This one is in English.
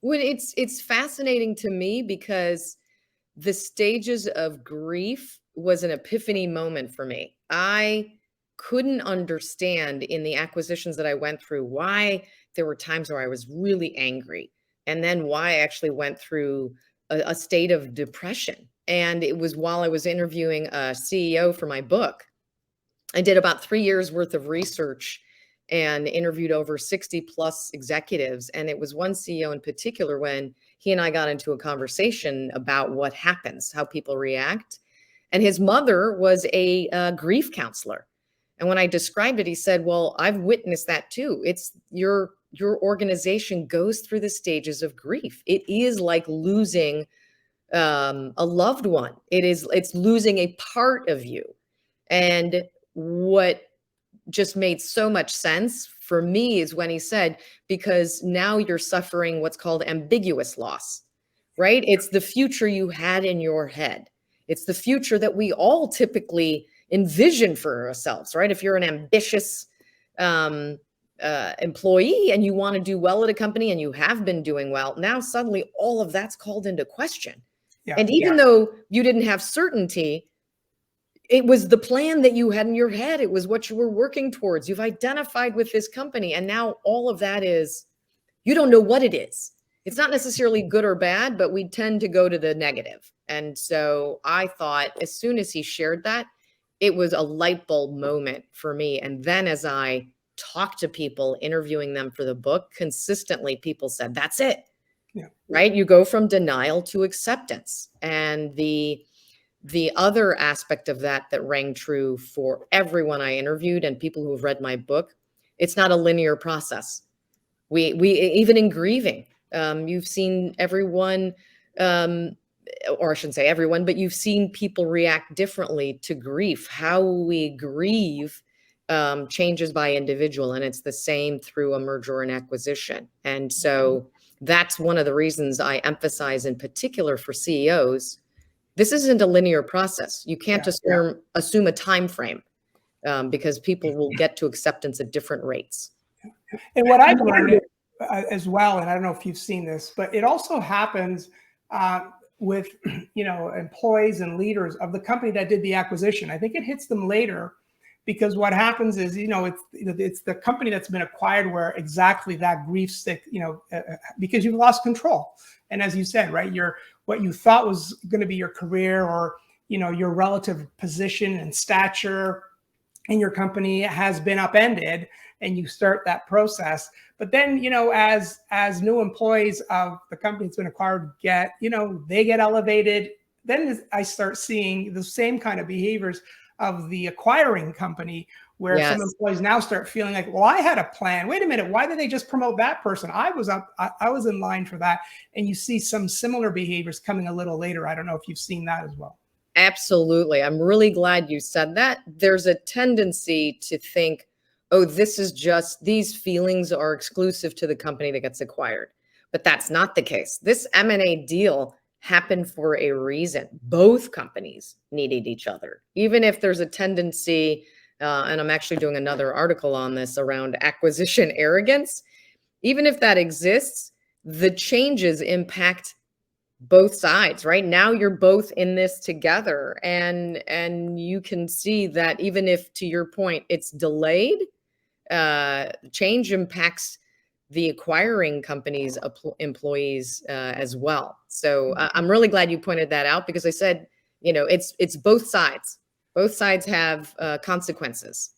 Well, it's fascinating to me because the stages of grief was an epiphany moment for me. I couldn't understand in the acquisitions that I went through why there were times where I was really angry, and then why I actually went through a state of depression. And it was while I was interviewing a CEO for my book. I did about 3 years worth of research and interviewed over 60 plus executives. And it was one CEO in particular when he and I got into a conversation about what happens, how people react. And his mother was a grief counselor. And when I described it, he said, "Well, I've witnessed that too. It's your organization goes through the stages of grief. It is like losing a loved one. It's losing a part of you." And what just made so much sense for me is when he said, because now you're suffering what's called ambiguous loss, right? It's the future you had in your head. It's the future that we all typically envision for ourselves, right? If you're an ambitious employee and you want to do well at a company and you have been doing well, now suddenly all of that's called into question. Yeah, and even though you didn't have certainty, it was the plan that you had in your head. It was what you were working towards. You've identified with this company. And now all of that is, you don't know what it is. It's not necessarily good or bad, but we tend to go to the negative. And so I thought as soon as he shared that, it was a light bulb moment for me. And then as I talked to people, interviewing them for the book, consistently people said, that's it. Yeah. Right? You go from denial to acceptance. And the other aspect of that rang true for everyone I interviewed and people who have read my book, it's not a linear process. We even in grieving, you've seen everyone, or I shouldn't say everyone, but you've seen people react differently to grief. How we grieve changes by individual, and it's the same through a merger and acquisition. And so that's one of the reasons I emphasize in particular for CEOs, this isn't a linear process. You can't assume a time frame because people will get to acceptance at different rates. And what I've learned as well, and I don't know if you've seen this, but it also happens with employees and leaders of the company that did the acquisition. I think it hits them later because what happens is it's the company that's been acquired where exactly that grief stick because you've lost control. And as you said, right, what you thought was going to be your career or your relative position and stature in your company has been upended, and you start that process. But then as new employees of the company that's been acquired they get elevated. Then I start seeing the same kind of behaviors of the acquiring company, where some employees now start feeling like, well, I had a plan. Wait a minute, why did they just promote that person? I was in line for that. And you see some similar behaviors coming a little later. I don't know if you've seen that as well. Absolutely. I'm really glad you said that. There's a tendency to think, oh, this is just, these feelings are exclusive to the company that gets acquired. But that's not the case. This M&A deal happened for a reason. Both companies needed each other. Even if there's a tendency, and I'm actually doing another article on this around acquisition arrogance, even if that exists, the changes impact both sides, right? Now you're both in this together, and you can see that even if, to your point, it's delayed, change impacts the acquiring company's employees as well. So I'm really glad you pointed that out, because I said, it's both sides. Both sides have consequences.